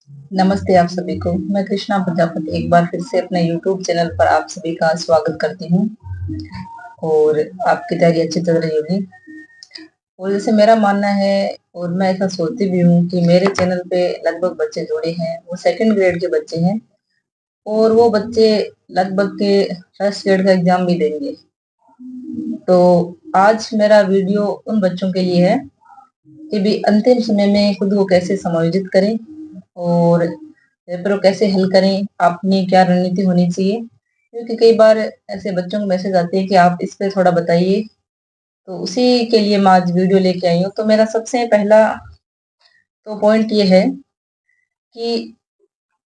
नमस्ते आप सभी को। मैं कृष्णा प्रजापति एक बार फिर से अपने YouTube चैनल पर आप सभी का स्वागत करती हूँ और आपकी तैयारी अच्छी चल रही होगी। और जैसे मेरा मानना है और मैं ऐसा सोचती भी हूँ कि मेरे चैनल पे लगभग बच्चे जुड़े हैं, वो सेकंड ग्रेड के बच्चे हैं और वो बच्चे लगभग के फर्स्ट ग्रेड का एग्जाम भी देंगे। तो आज मेरा वीडियो उन बच्चों के लिए है कि भी अंतिम समय में खुद को कैसे समायोजित करें और पेपर को कैसे हल करें, अपनी क्या रणनीति होनी चाहिए। क्योंकि कई बार ऐसे बच्चों को मैसेज आते हैं कि आप इस पे थोड़ा बताइए, तो उसी के लिए मैं आज वीडियो लेके आई हूँ। तो मेरा सबसे पहला तो पॉइंट ये है कि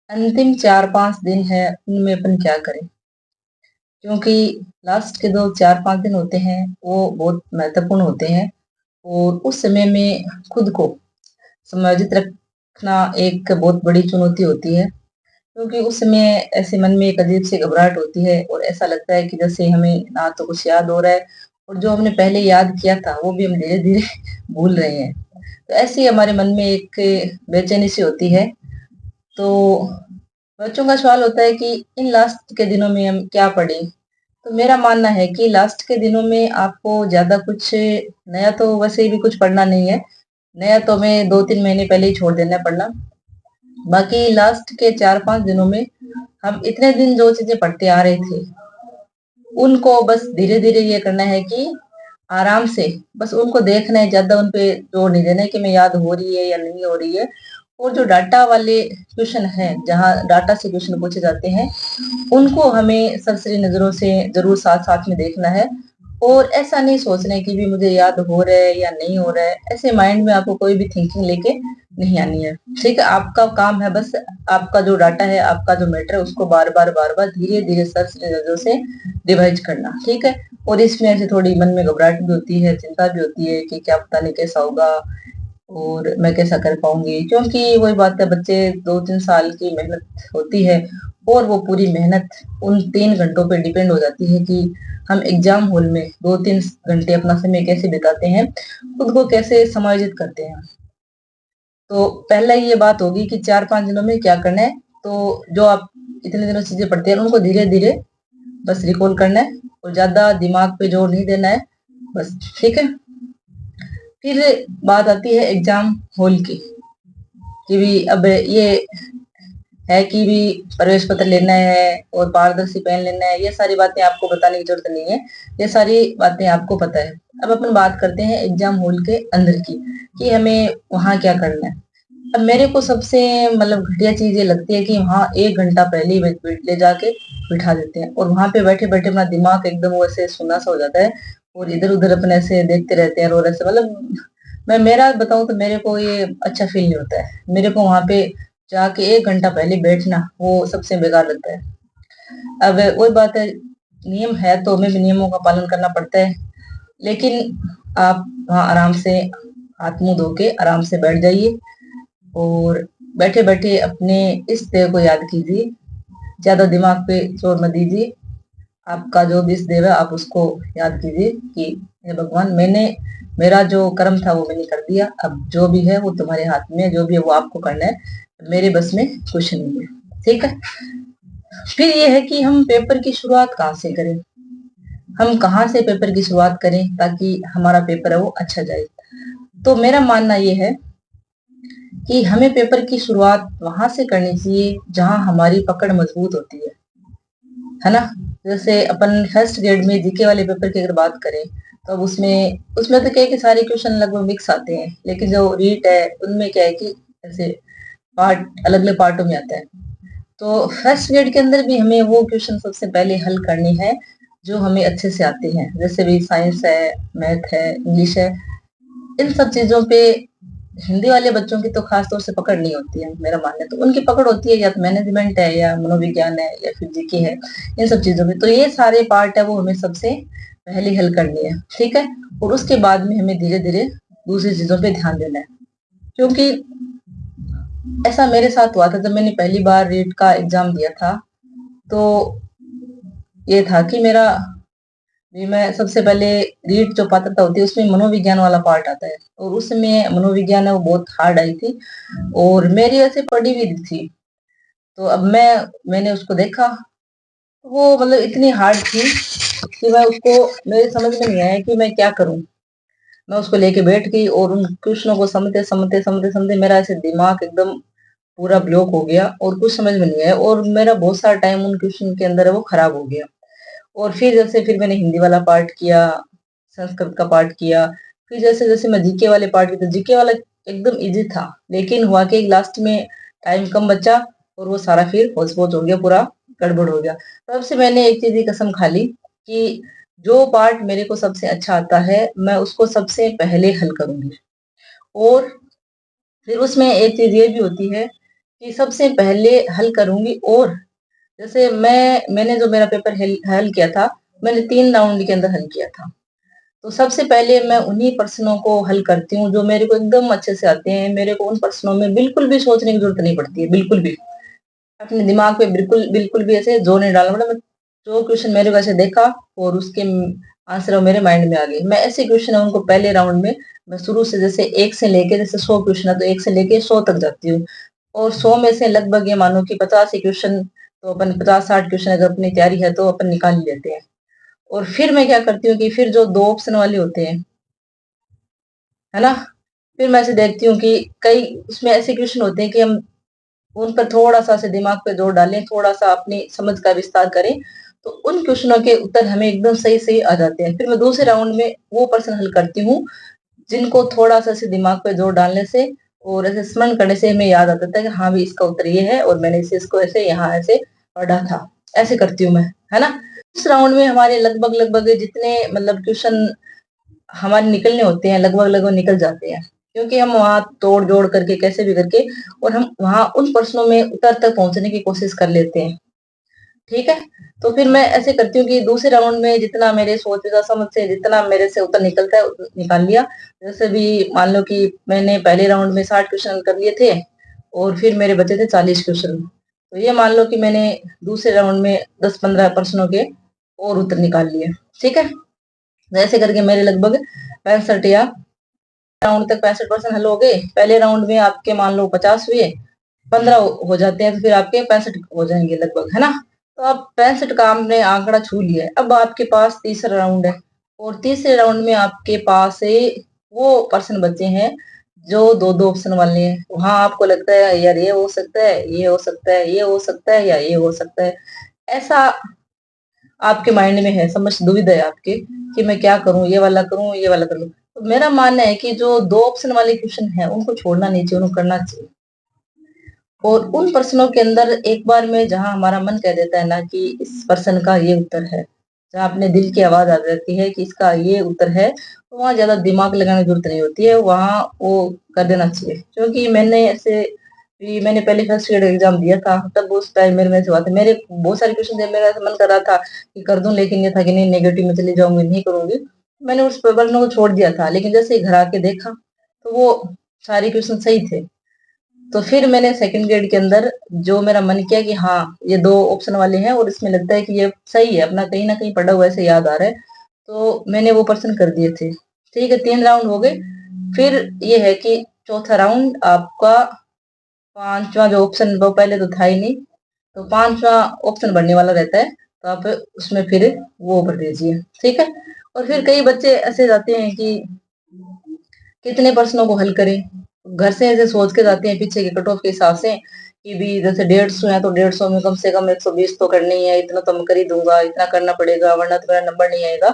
अंतिम 4-5 दिन है उनमें अपन क्या करें। क्योंकि लास्ट के 2-4-5 दिन होते हैं वो बहुत महत्वपूर्ण होते हैं और उस समय में खुद को समायोजित रखना एक बहुत बड़ी चुनौती होती है। क्योंकि उस समय ऐसे मन में एक अजीब सी घबराहट होती है और ऐसा लगता है कि जैसे हमें ना तो कुछ याद हो रहा है और जो हमने पहले याद किया था वो भी हम धीरे धीरे भूल रहे हैं। तो ऐसे ही हमारे मन में एक बेचैनी सी होती है। तो बच्चों का सवाल होता है कि इन लास्ट के दिनों में हम क्या पढ़ें। तो मेरा मानना है कि लास्ट के दिनों में आपको ज्यादा कुछ नया तो वैसे भी कुछ पढ़ना नहीं है। नया तो हमें 2-3 महीने पहले ही छोड़ देना है पढ़ना। बाकी लास्ट के 4-5 दिनों में हम इतने दिन जो चीजें पढ़ते आ रहे थे उनको बस धीरे धीरे ये करना है कि आराम से बस उनको देखना है, ज्यादा उन पे जोर नहीं देना है कि मैं याद हो रही है या नहीं हो रही है। और जो डाटा वाले क्वेश्चन है, जहाँ डाटा से क्वेश्चन पूछे जाते हैं, उनको हमें सरसरी नजरों से जरूर साथ साथ में देखना है। और ऐसा नहीं सोचना है कि भी मुझे याद हो रहा है या नहीं हो रहा है, ऐसे माइंड में आपको कोई भी थिंकिंग लेके नहीं आनी है। ठीक है, आपका काम है बस आपका जो डाटा है, आपका जो मैटर है, उसको बार बार धीरे धीरे सरसरी नजरों से रिवाइज करना। ठीक है। और इसमें ऐसे थोड़ी मन में घबराहट भी होती है, चिंता भी होती है कि क्या पता नहीं कैसा होगा और मैं कैसा कर पाऊंगी। क्योंकि वही बात है, बच्चे 2-3 साल की मेहनत होती है और वो पूरी मेहनत उन 3 घंटों पे डिपेंड हो जाती है कि हम एग्जाम हॉल में 2-3 घंटे अपना समय कैसे बिताते हैं, खुद को कैसे समायोजित करते हैं। तो पहला ये बात होगी कि 4-5 दिनों में क्या करना है। तो जो आप इतने दिनों चीजें पढ़ते हैं उनको धीरे धीरे बस रिकॉल करना है और ज्यादा दिमाग पे जोर नहीं देना है बस। ठीक है। फिर बात आती है एग्जाम हॉल की कि भी अब ये है कि भी प्रवेश पत्र लेना है और पारदर्शी पेन लेना है, ये सारी बातें आपको बताने की जरूरत नहीं है, ये सारी बातें आपको पता है। अब अपन बात करते हैं एग्जाम हॉल के अंदर की कि हमें वहां क्या करना है। अब मेरे को सबसे मतलब घटिया चीज ये लगती है कि वहां 1 घंटा पहले ही ले जाके बिठा देते हैं और वहां पे बैठे बैठे अपना दिमाग एकदम वैसे सुना सा हो जाता है और इधर उधर अपने ऐसे देखते रहते हैं और ऐसे मतलब मैं मेरा बताऊं तो मेरे को ये अच्छा फील नहीं होता है। मेरे को वहां पे जाके 1 घंटा पहले बैठना वो सबसे बेकार लगता है। अब वही बात है, नियम है तो हमें भी नियमों का पालन करना पड़ता है। लेकिन आप वहाँ आराम से हाथ मुंह धो के आराम से बैठ जाइए और बैठे बैठे अपने इस देव को याद कीजिए, ज्यादा दिमाग पे जोर मत दीजिए। आपका जो भी इस देव है आप उसको याद कीजिए कि हे भगवान, मैंने मेरा जो कर्म था वो मैंने कर दिया, अब जो भी है वो तुम्हारे हाथ में है, जो भी है वो आपको करना है, मेरे बस में कुछ नहीं है। ठीक है। फिर ये है कि हम पेपर की शुरुआत कहाँ से करें, हम कहाँ से पेपर की शुरुआत करें ताकि हमारा पेपर है वो अच्छा जाए। तो मेरा मानना ये है कि हमें पेपर की शुरुआत वहां से करनी चाहिए जहां हमारी पकड़ मजबूत होती है ना। जैसे अपन फर्स्ट ग्रेड में जीके वाले पेपर की अगर बात करें तो अब उसमें उसमें तो क्या है कि सारे क्वेश्चन लगभग मिक्स आते हैं, लेकिन जो रीट है उनमें क्या है कि ऐसे पार्ट अलग अलग पार्टों में आता है। तो फर्स्ट ग्रेड के अंदर भी हमें वो क्वेश्चन सबसे पहले हल करने हैं जो हमें अच्छे से आते हैं, जैसे भी साइंस है, मैथ है, इंग्लिश है। इन सब चीजों पे हिंदी वाले बच्चों की तो खास तौर से पकड़ नहीं होती है, मेरा मानना है। तो उनकी पकड़ होती है या तो मैनेजमेंट है या मनोविज्ञान है या फिर जीके है, इन सब चीजों में। तो ये सारे पार्ट है वो हमें सबसे पहले हल करनी है। ठीक है। और उसके बाद में हमें धीरे धीरे दूसरी चीजों पे ध्यान देना है। क्योंकि ऐसा मेरे साथ हुआ था जब मैंने पहली बार रीट का एग्जाम दिया था। तो ये था कि मेरा जी, मैं सबसे पहले रीट जो पात्रता होती है उसमें मनोविज्ञान वाला पार्ट आता है और उसमें मनोविज्ञान है वो बहुत हार्ड आई थी और मेरी वैसे पढ़ी भी थी। तो अब मैंने उसको देखा, वो मतलब इतनी हार्ड थी कि मैं उसको मेरे समझ में नहीं आया कि मैं क्या करूं। मैं उसको लेके बैठ गई और उन क्वेश्चनों को समझते मेरा ऐसे दिमाग एकदम पूरा ब्लॉक हो गया और कुछ समझ में नहीं आया और मेरा बहुत सारा टाइम उन क्वेश्चन के अंदर है वो खराब हो गया। और फिर मैंने हिंदी वाला पार्ट किया, संस्कृत का पार्ट किया, फिर जैसे-जैसे मैं जीके वाले पार्ट की, तो जीके वाला एकदम ईज़ी था, लेकिन हुआ कि लास्ट में टाइम कम बचा और वो सारा फिर होच-पोच हो गया, पूरा गड़बड़ हो गया। तब से मैंने एक चीज़ की कसम खा ली कि जो पार्ट मेरे को सबसे अच्छा आता है, मैं उसको सबसे पहले हल करूँगी। और फिर उसमें एक चीज़ ये भी होती है कि सबसे पहले हल करूँगी और जैसे मैंने जो मेरा पेपर हल हल किया था, मैंने 3 राउंड के अंदर हल किया था। तो सबसे पहले मैं उन्हीं प्रश्नों को हल करती हूँ जो मेरे को एकदम अच्छे से आते हैं। मेरे को उन प्रश्नों में बिल्कुल भी सोचने की ज़रूरत नहीं पड़ती है, बिल्कुल भी। अपने दिमाग पे बिल्कुल बिल्कुल भी ऐसे ज़ोर नहीं डालना पड़ता। मैं जो क्वेश्चन मेरे को ऐसे देखा और उसके आंसर वो मेरे माइंड में आ गए। मैं ऐसे क्वेश्चन है उनको पहले राउंड में मैं शुरू से जैसे 1 से लेके जैसे 100 क्वेश्चन है तो 1 से लेके 100 तक जाती हूँ। और 100 में से लगभग ये मानो कि 50 ही क्वेश्चन तो अपन 50-60 क्वेश्चन अगर अपनी तैयारी है तो अपन निकाल ही लेते हैं। और फिर मैं क्या करती हूँ कि फिर जो 2 ऑप्शन वाले होते हैं, है ना? फिर मैं ऐसे देखती हूँ कि कई उसमें ऐसे क्वेश्चन होते हैं कि हम उन पर थोड़ा-सा ऐसे दिमाग पे जोर डालें, थोड़ा-सा अपनी समझ का विस्तार करें, तो उन क्वेश्चनों के उत्तर हमें एकदम सही-सही आ जाते हैं। फिर मैं दूसरे राउंड में वो प्रश्न हल करती हूँ, जिनको थोड़ा-सा ऐसे दिमाग पे जोर डालने से और ऐसे स्मरण करने से हमें याद आ जाता है कि हाँ, भई इसका उत्तर ये है और मैंने इसे इसको ऐसे यहाँ ऐसे पढ़ा था। ऐसे करती हूँ मैं, है ना? इस राउंड में हमारे लगभग-लगभग जितने मतलब क्वेश्चन हमारे निकलने होते हैं लगभग-लगभग निकल जाते हैं। क्योंकि हम वहाँ तोड़-जोड़ करके कैसे भी करके और हम वहाँ उन प्रश्नों में उत्तर तक पहुँचने की कोशिश कर लेते हैं। ठीक है? तो फिर मैं ऐसे करती हूँ कि दूसरे राउंड में जितना मेरे सोच विचार समझ से जितना मेरे से उत्तर निकलता है निकाल लिया। जैसे भी मान लो कि मैंने पहले राउंड में 60 क्वेश्चन हल कर लिए थे और फिर मेरे बचे थे 40 क्वेश्चन। तो ये मान लो कि मैंने दूसरे राउंड में 10-15 प्रश्नों के और उत्तर निकाल लिए। ठीक है? तो ऐसे करके मेरे लगभग 65 या राउंड तक 65% हल हो गए। पहले राउंड में आपके मान लो 50 हुए, 15 हो जाते हैं तो फिर आपके 65 हो जाएँगे लगभग, है ना? तो अब 65 का आपने आंकड़ा छू लिया है। अब आपके पास तीसरा राउंड है और तीसरे राउंड में आपके पास वो पर्सन बचे हैं जो 2-2 ऑप्शन वाले हैं। वहाँ आपको लगता है यार ये हो सकता है, ये हो सकता है, ये हो सकता है या ये हो सकता है। ऐसा आपके माइंड में है, समझ दुविधा है आपके कि मैं क्या करूँ, ये वाला करूँ, ये वाला करूँ। तो मेरा मानना है कि जो 2 ऑप्शन वाले क्वेश्चन हैं, उनको छोड़ना नहीं चाहिए, उनको करना चाहिए। और उन प्रश्नों के अंदर एक बार में जहाँ हमारा मन कह देता है ना कि इस प्रश्न का ये उत्तर है, जहाँ अपने दिल की आवाज़ आ जाती है कि इसका ये उत्तर है, तो वहाँ ज़्यादा दिमाग लगाने की ज़रूरत नहीं होती है, वहाँ वो कर देना चाहिए। क्योंकि मैंने पहले फर्स्ट ग्रेड एग्ज़ाम दिया था, तब उस टाइम मेरे में ऐसे हुआ था। मेरे बहुत सारे क्वेश्चन थे, मेरा ऐसा मन कर रहा था कि कर दूँ, लेकिन ये था कि नहीं नेगेटिव में चली जाऊँगी, नहीं करूँगी। मैंने उस पेपर को छोड़ दिया था, लेकिन जैसे ही घर आके देखा, तो वो सारे क्वेश्चन सही थे। तो फिर मैंने सेकंड ग्रेड के अंदर जो मेरा मन किया कि हाँ, ये 2 ऑप्शन वाले हैं और इसमें लगता है कि ये सही है, अपना कहीं न कहीं पढ़ा हुआ ऐसे याद आ रहा है, तो मैंने वो प्रश्न कर दिए थे। ठीक है, 3 राउंड हो गए। फिर ये है कि चौथा राउंड आपका 5वां जो ऑप्शन वो पहले तो था ही नहीं, तो 5वां ऑप्शन बनने वाला रहता है, तो आप उसमें फिर वो भर दीजिए, ठीक है? और फिर कई बच्चे ऐसे जाते हैं कि कितने प्रश्नों को हल करें? घर से ऐसे सोच के जाते हैं पीछे के कट ऑफ के हिसाब से कि भी जैसे 150 है तो 150 में कम से कम 120 तो करनी है, इतना तो मैं कर ही दूँगा, इतना करना पड़ेगा वरना तो मेरा नंबर नहीं आएगा।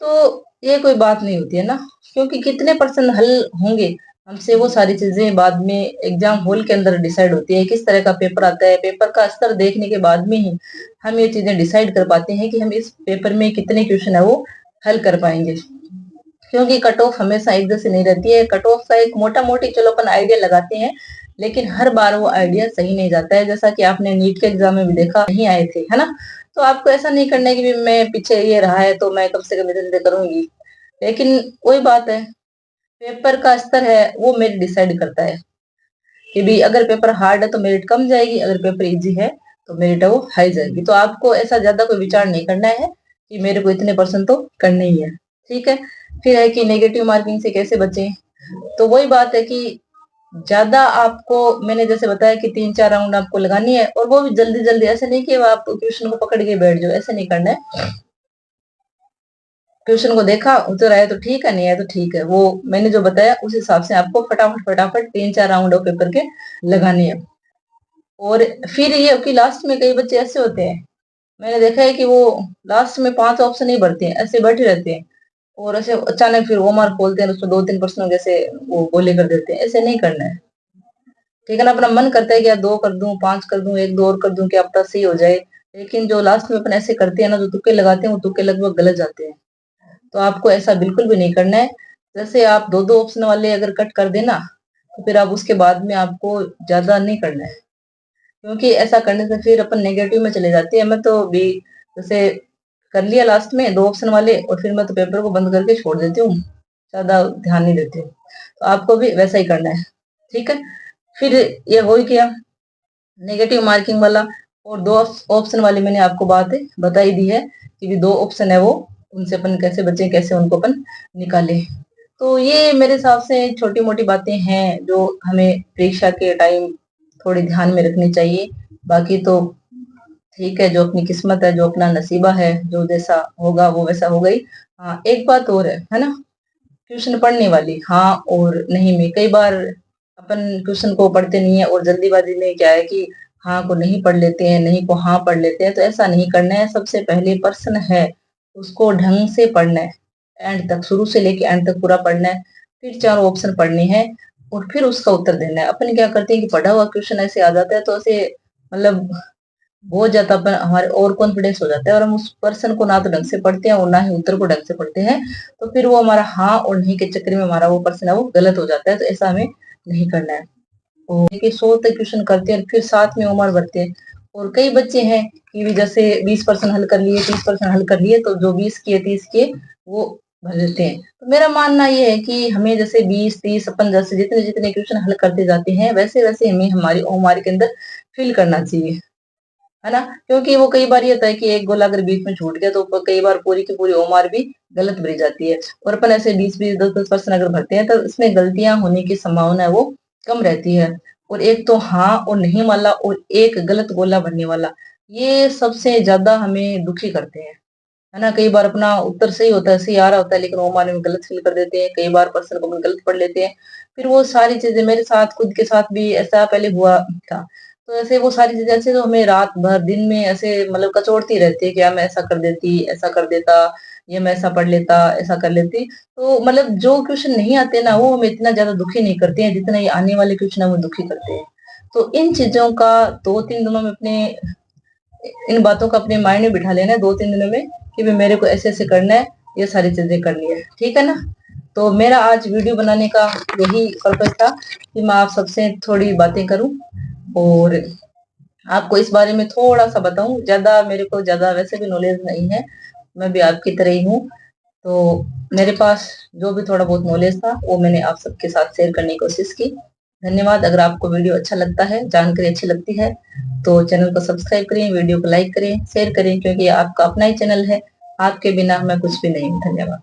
तो ये कोई बात नहीं होती है ना, क्योंकि कितने परसेंट हल होंगे, हमसे वो सारी चीज़ें बाद में एग्ज़ाम हॉल के अंदर डिसाइड होती है, किस तरह का पेपर आता है, पेपर का स्तर देखने के बाद में ही हम ये चीज़ें डिसाइड कर पाते हैं कि हम इस पेपर में कितने क्वेश्चन है वो हल कर पाएँगे। क्योंकि कट ऑफ हमेशा एक जैसी नहीं रहती है, कट ऑफ का एक मोटा-मोटी चलो अपन आइडिया लगाते हैं, लेकिन हर बार वो आइडिया सही नहीं जाता है, जैसा कि आपने नीट के एग्ज़ाम में भी देखा नहीं आए थे, है ना? तो आपको ऐसा नहीं करना है कि मैं पीछे ये रहा है तो मैं कम से कम इतने करूँगी। लेकिन वही बात है, पेपर का स्तर है वो मेरिट डिसाइड करता है, कि भई अगर पेपर हार्ड है तो मेरिट कम जाएगी, अगर पेपर ईज़ी है तो मेरिट है वो हाई जाएगी। तो आपको ऐसा ज़्यादा कोई विचार नहीं करना है, कि मेरे को इतने परसेंट तो करने ही है। ठीक है। फिर है कि नेगेटिव मार्किंग से कैसे बचें। तो वही बात है कि ज्यादा आपको, मैंने जैसे बताया कि 3-4 राउंड आपको लगानी है, और वो भी जल्दी जल्दी। ऐसे नहीं कि आप क्वेश्चन को पकड़ के बैठ जाओ, ऐसे नहीं करना है। क्वेश्चन को देखा, उतर आया तो ठीक है, नहीं आया तो ठीक है। वो मैंने जो बताया उस हिसाब से आपको फटाफट फटाफट 3-4 राउंड ऑफ पेपर के लगाने हैं। और फिर ये कि लास्ट में कई बच्चे ऐसे होते हैं, मैंने देखा है कि वो लास्ट में 5 ऑप्शन ही भरते हैं, ऐसे बैठे रहते हैं, और ऐसे अचानक फिर वो मार्क खोलते हैं, उसमें 2-3 प्रश्नों जैसे वो गोले कर देते हैं। ऐसे नहीं करना है। ठीक है ना। अपना मन करता है कि यार 2 कर दूं, 5 कर दूं, 1-2 और कर दूं, क्या पता सही हो जाए। लेकिन जो लास्ट में अपन ऐसे करते हैं ना, जो तुक्के लगाते हैं, वो तुक्के लगभग गलत जाते हैं। तो आपको ऐसा बिल्कुल भी नहीं करना है। जैसे आप 2-2 ऑप्शन वाले अगर कट कर देना, तो फिर आप उसके बाद में आपको ज्यादा नहीं करना है, क्योंकि ऐसा करने से फिर अपन नेगेटिव में चले जाते हैं। मैं तो भी जैसे कर लिया लास्ट में 2 ऑप्शन वाले, और फिर मैं तो पेपर को बंद करके छोड़ देती हूँ, ज्यादा ध्यान नहीं देती हूँ। तो आपको भी वैसा ही करना है। ठीक है। फिर ये हो ही किया नेगेटिव मार्किंग वाला। और 2 ऑप्शन वाले मैंने आपको बात बताई दी है कि भी 2 ऑप्शन है वो, उनसे अपन कैसे बचें, कैसे उनको अपन निकालें। तो ये मेरे हिसाब से छोटी मोटी बातें हैं जो हमें परीक्षा के टाइम थोड़ी ध्यान में रखनी चाहिए। बाकी तो ठीक है, जो अपनी किस्मत है, जो अपना नसीबा है, जो जैसा होगा वो वैसा होगा ही। हाँ, एक बात और है ना, ट्यूशन पढ़ने वाली। हाँ और नहीं में कई बार अपन ट्यूशन को पढ़ते नहीं है, और जल्दीबाजी में क्या है कि हाँ को नहीं पढ़ लेते हैं, नहीं को हाँ पढ़ लेते हैं। तो ऐसा नहीं करना है। सबसे पहले प्रश्न है उसको ढंग से पढ़ना है, एंड तक, शुरू से लेके एंड तक पूरा पढ़ना है। फिर 4 ऑप्शन पढ़ने हैं, और फिर उसका उत्तर देना है। अपन क्या करते हैं कि पढ़ा हुआ क्वेश्चन ऐसे आ जाता है, तो ऐसे मतलब बहुत ज्यादा अपन हमारे ओवर कॉन्फिडेंस हो जाता है, और हम उस पर्सन को ना तो ढंग से पढ़ते हैं और ना ही उत्तर को ढंग से पढ़ते हैं। तो फिर वो हमारा हाँ और नहीं के चक्कर में हमारा वो पर्सन है वो गलत हो जाता है। तो ऐसा हमें नहीं करना है। और देखिए 100 तक क्वेश्चन करते हैं, फिर साथ में उम्र भरते हैं। और कई बच्चे हैं कि भी जैसे 20% हल कर लिए, 30% हल कर लिए, तो जो 20 के 30 के वो भर देते हैं। तो मेरा मानना ये है कि हमें जैसे 20-30 अपन जैसे जितने जितने क्वेश्चन हल करते जाते हैं, वैसे वैसे हमें हमारी ओमआर के अंदर फिल करना चाहिए, है ना। क्योंकि वो कई बार ये होता है कि एक गोला अगर बीच में छूट गया, तो कई बार पूरी की पूरी ओमआर भी गलत भरी जाती है। और अपन ऐसे 20-20, 10-10% अगर भरते हैं, तो इसमें गलतियां होने की संभावना है वो कम रहती है। और एक तो हाँ और नहीं वाला, और एक गलत गोला भरने वाला, ये सबसे ज्यादा हमें दुखी करते हैं, है ना। कई बार अपना उत्तर सही होता है, सही आ रहा होता है, लेकिन ओमआर में गलत फिल कर देते हैं। कई बार पर्सन को गलत पढ़ लेते हैं। फिर वो सारी चीजें मेरे साथ खुद के साथ भी ऐसा पहले हुआ था। तो ऐसे वो सारी चीजें ऐसे तो हमें रात भर दिन में ऐसे मतलब कचोटती रहती है कि मैं ऐसा कर देती, ऐसा कर देता, ये मैं ऐसा पढ़ लेता, ऐसा कर लेती। तो मतलब जो क्वेश्चन नहीं आते ना, वो हमें इतना ज्यादा दुखी नहीं करते हैं जितना ये आने वाले क्वेश्चन है वो दुखी करते हैं। तो इन चीजों का 2-3 दिनों में अपने, इन बातों का अपने माइंड में बिठा लेना है 2-3 दिनों में, कि भाई मेरे को ऐसे ऐसे करना है, ये सारी चीजें करनी है। ठीक है ना। तो मेरा आज वीडियो बनाने का यही पर्पज था कि मैं आप सबसे थोड़ी बातें करूं, और आपको इस बारे में थोड़ा सा बताऊं। ज्यादा मेरे को ज्यादा वैसे भी नॉलेज नहीं है, मैं भी आपकी तरह ही हूँ। तो मेरे पास जो भी थोड़ा बहुत नॉलेज था वो मैंने आप सबके साथ शेयर करने की कोशिश की। धन्यवाद। अगर आपको वीडियो अच्छा लगता है, जानकारी अच्छी लगती है, तो चैनल को सब्सक्राइब करें, वीडियो को लाइक करें, शेयर करें, क्योंकि ये आपका अपना ही चैनल है। आपके बिना मैं कुछ भी नहीं हूँ। धन्यवाद।